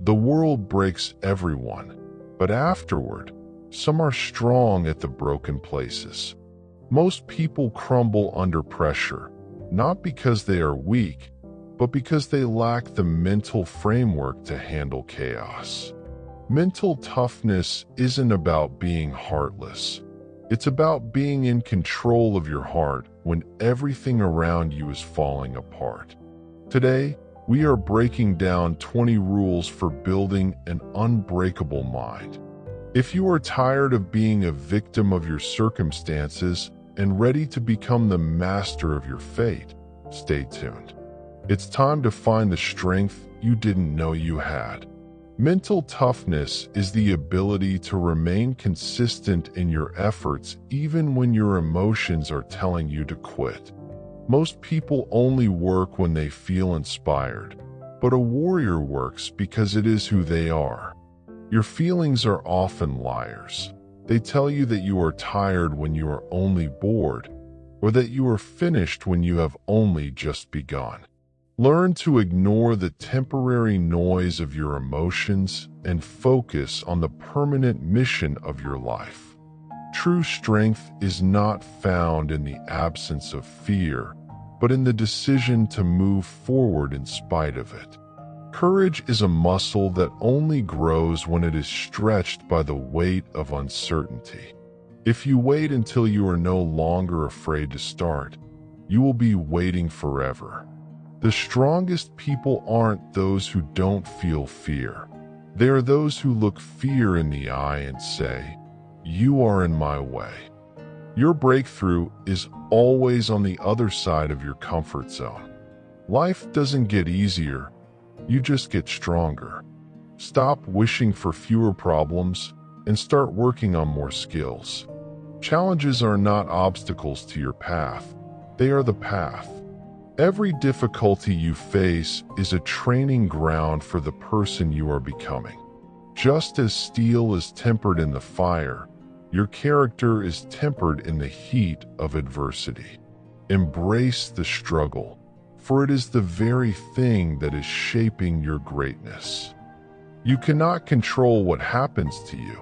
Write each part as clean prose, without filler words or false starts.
The world breaks everyone, but afterward, some are strong at the broken places. Most people crumble under pressure, not because they are weak, but because they lack the mental framework to handle chaos. Mental toughness isn't about being heartless. It's about being in control of your heart when everything around you is falling apart. Today, we are breaking down 20 rules for building an unbreakable mind. If you are tired of being a victim of your circumstances and ready to become the master of your fate, stay tuned. It's time to find the strength you didn't know you had. Mental toughness is the ability to remain consistent in your efforts even when your emotions are telling you to quit. Most people only work when they feel inspired, but a warrior works because it is who they are. Your feelings are often liars. They tell you that you are tired when you are only bored, or that you are finished when you have only just begun. Learn to ignore the temporary noise of your emotions and focus on the permanent mission of your life. True strength is not found in the absence of fear, but in the decision to move forward in spite of it. Courage is a muscle that only grows when it is stretched by the weight of uncertainty. If you wait until you are no longer afraid to start, you will be waiting forever. The strongest people aren't those who don't feel fear. They are those who look fear in the eye and say, "You are in my way." Your breakthrough is always on the other side of your comfort zone. Life doesn't get easier, you just get stronger. Stop wishing for fewer problems and start working on more skills. Challenges are not obstacles to your path, they are the path. Every difficulty you face is a training ground for the person you are becoming. Just as steel is tempered in the fire, your character is tempered in the heat of adversity. Embrace the struggle, for it is the very thing that is shaping your greatness. You cannot control what happens to you,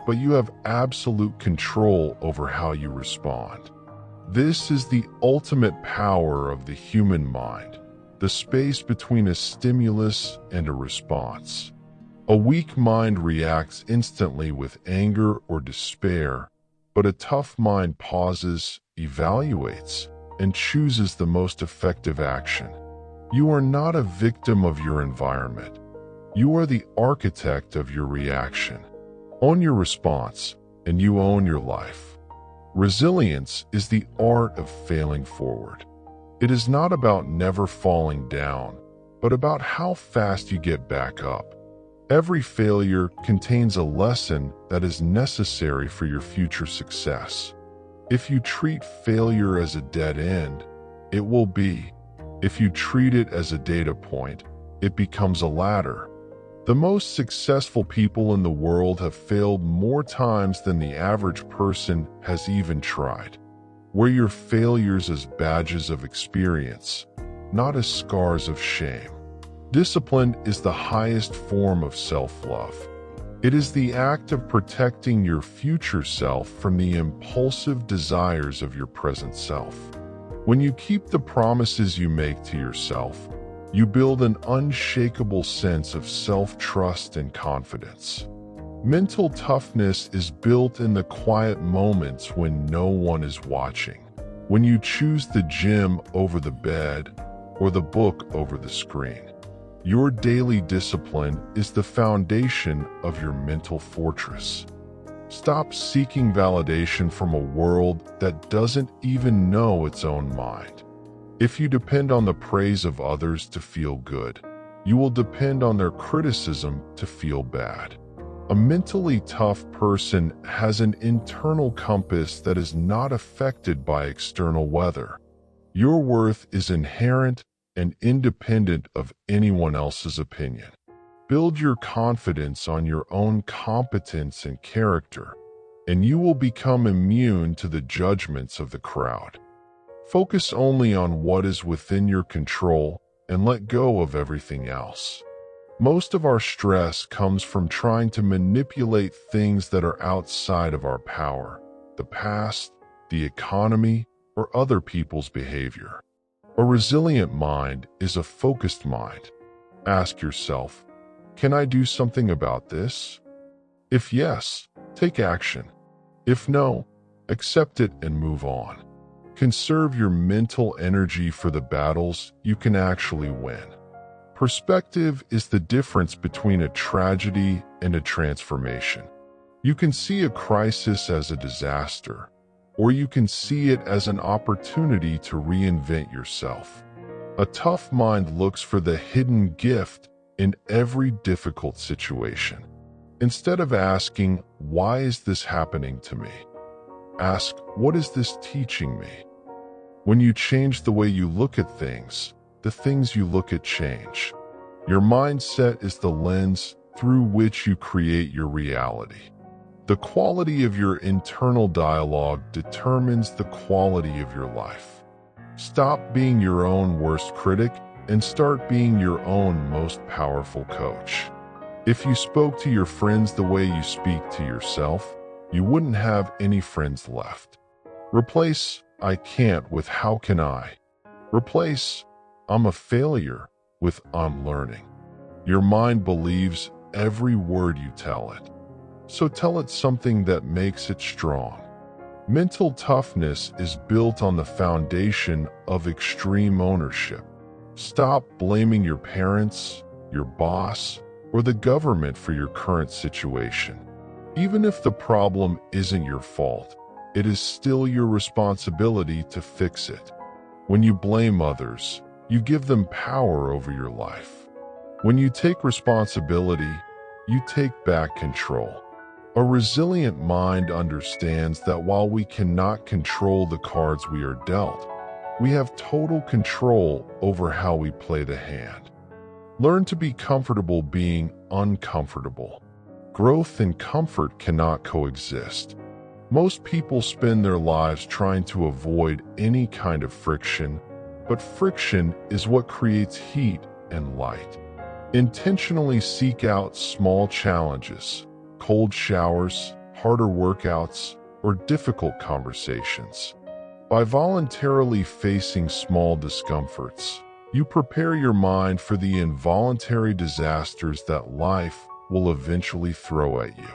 but you have absolute control over how you respond. This is the ultimate power of the human mind, the space between a stimulus and a response. A weak mind reacts instantly with anger or despair, but a tough mind pauses, evaluates, and chooses the most effective action. You are not a victim of your environment. You are the architect of your reaction. Own your response, and you own your life. Resilience is the art of failing forward. It is not about never falling down, but about how fast you get back up. Every failure contains a lesson that is necessary for your future success. If you treat failure as a dead end, it will be. If you treat it as a data point, it becomes a ladder. The most successful people in the world have failed more times than the average person has even tried. Wear your failures as badges of experience, not as scars of shame. Discipline is the highest form of self-love. It is the act of protecting your future self from the impulsive desires of your present self. When you keep the promises you make to yourself, you build an unshakable sense of self-trust and confidence. Mental toughness is built in the quiet moments when no one is watching. When you choose the gym over the bed or the book over the screen. Your daily discipline is the foundation of your mental fortress. Stop seeking validation from a world that doesn't even know its own mind. If you depend on the praise of others to feel good, you will depend on their criticism to feel bad. A mentally tough person has an internal compass that is not affected by external weather. Your worth is inherent and independent of anyone else's opinion. Build your confidence on your own competence and character, and you will become immune to the judgments of the crowd. Focus only on what is within your control and let go of everything else. Most of our stress comes from trying to manipulate things that are outside of our power, the past, the economy, or other people's behavior. A resilient mind is a focused mind. Ask yourself, can I do something about this? If yes, take action. If no, accept it and move on. Conserve your mental energy for the battles you can actually win. Perspective is the difference between a tragedy and a transformation. You can see a crisis as a disaster, or you can see it as an opportunity to reinvent yourself. A tough mind looks for the hidden gift in every difficult situation. Instead of asking, why is this happening to me? Ask, what is this teaching me? When you change the way you look at things, the things you look at change. Your mindset is the lens through which you create your reality. The quality of your internal dialogue determines the quality of your life. Stop being your own worst critic and start being your own most powerful coach. If you spoke to your friends the way you speak to yourself, you wouldn't have any friends left. Replace "I can't" with "how can I?" Replace "I'm a failure" with "I'm learning." Your mind believes every word you tell it. So tell it something that makes it strong. Mental toughness is built on the foundation of extreme ownership. Stop blaming your parents, your boss, or the government for your current situation. Even if the problem isn't your fault, it is still your responsibility to fix it. When you blame others, you give them power over your life. When you take responsibility, you take back control. A resilient mind understands that while we cannot control the cards we are dealt, we have total control over how we play the hand. Learn to be comfortable being uncomfortable. Growth and comfort cannot coexist. Most people spend their lives trying to avoid any kind of friction, but friction is what creates heat and light. Intentionally seek out small challenges, cold showers, harder workouts, or difficult conversations. By voluntarily facing small discomforts, you prepare your mind for the involuntary disasters that life will eventually throw at you.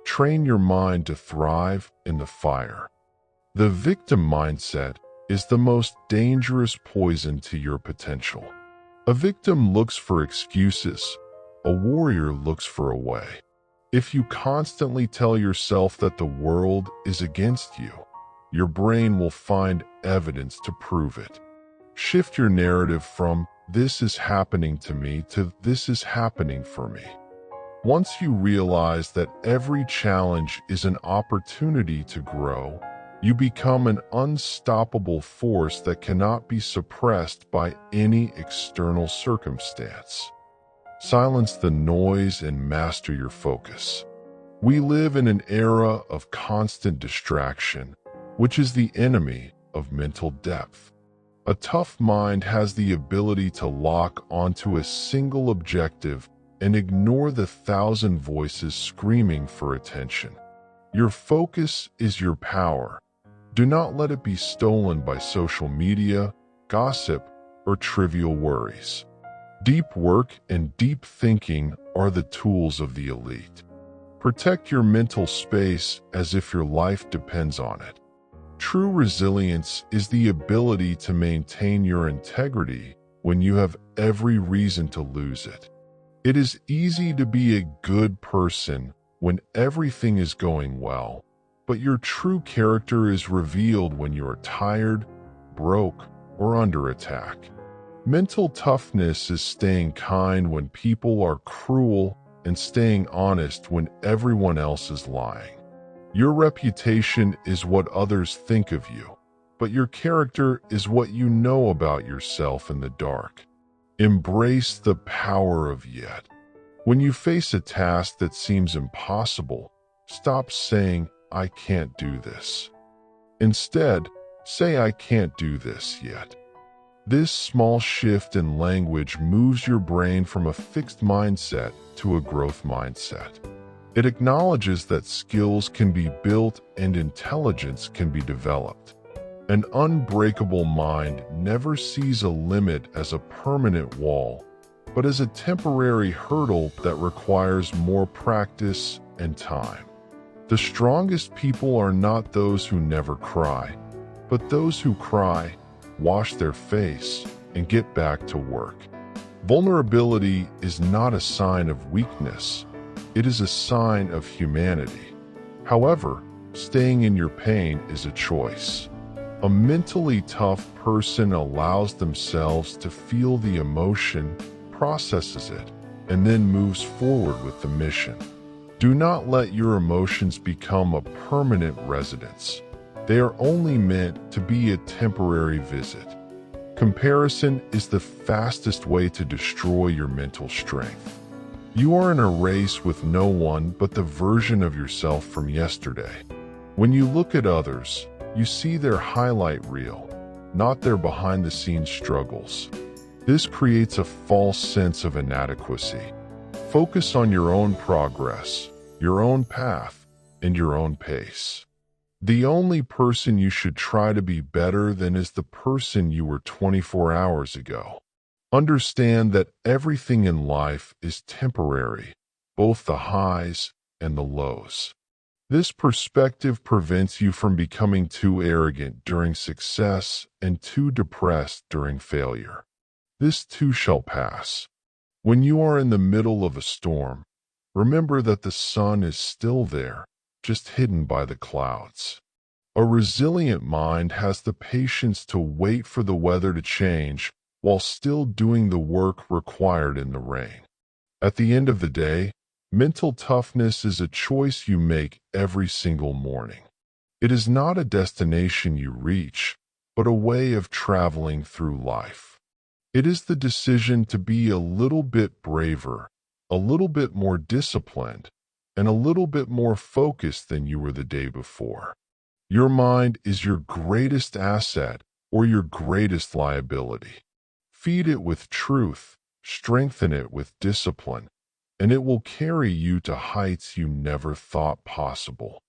Train your mind to thrive in the fire. The victim mindset is the most dangerous poison to your potential. A victim looks for excuses. A warrior looks for a way. If you constantly tell yourself that the world is against you, your brain will find evidence to prove it. Shift your narrative from "this is happening to me" to "this is happening for me." Once you realize that every challenge is an opportunity to grow, you become an unstoppable force that cannot be suppressed by any external circumstance. Silence the noise and master your focus. We live in an era of constant distraction, which is the enemy of mental depth. A tough mind has the ability to lock onto a single objective and ignore the 1,000 voices screaming for attention. Your focus is your power. Do not let it be stolen by social media, gossip, or trivial worries. Deep work and deep thinking are the tools of the elite. Protect your mental space as if your life depends on it. True resilience is the ability to maintain your integrity when you have every reason to lose it. It is easy to be a good person when everything is going well, but your true character is revealed when you are tired, broke, or under attack. Mental toughness is staying kind when people are cruel and staying honest when everyone else is lying. Your reputation is what others think of you, but your character is what you know about yourself in the dark. Embrace the power of yet. When you face a task that seems impossible, stop saying, "I can't do this." Instead, say, "I can't do this yet." This small shift in language moves your brain from a fixed mindset to a growth mindset. It acknowledges that skills can be built and intelligence can be developed. An unbreakable mind never sees a limit as a permanent wall, but as a temporary hurdle that requires more practice and time. The strongest people are not those who never cry, but those who cry, wash their face, and get back to work. Vulnerability is not a sign of weakness. It is a sign of humanity. However, staying in your pain is a choice. A mentally tough person allows themselves to feel the emotion, processes it, and then moves forward with the mission. Do not let your emotions become a permanent residence. They are only meant to be a temporary visit. Comparison is the fastest way to destroy your mental strength. You are in a race with no one but the version of yourself from yesterday. When you look at others, you see their highlight reel, not their behind-the-scenes struggles. This creates a false sense of inadequacy. Focus on your own progress, your own path, and your own pace. The only person you should try to be better than is the person you were 24 hours ago. Understand that everything in life is temporary, both the highs and the lows. This perspective prevents you from becoming too arrogant during success and too depressed during failure. This too shall pass. When you are in the middle of a storm, remember that the sun is still there, just hidden by the clouds. A resilient mind has the patience to wait for the weather to change while still doing the work required in the rain. At the end of the day, mental toughness is a choice you make every single morning. It is not a destination you reach, but a way of traveling through life. It is the decision to be a little bit braver, a little bit more disciplined, and a little bit more focused than you were the day before. Your mind is your greatest asset or your greatest liability. Feed it with truth, strengthen it with discipline, and it will carry you to heights you never thought possible.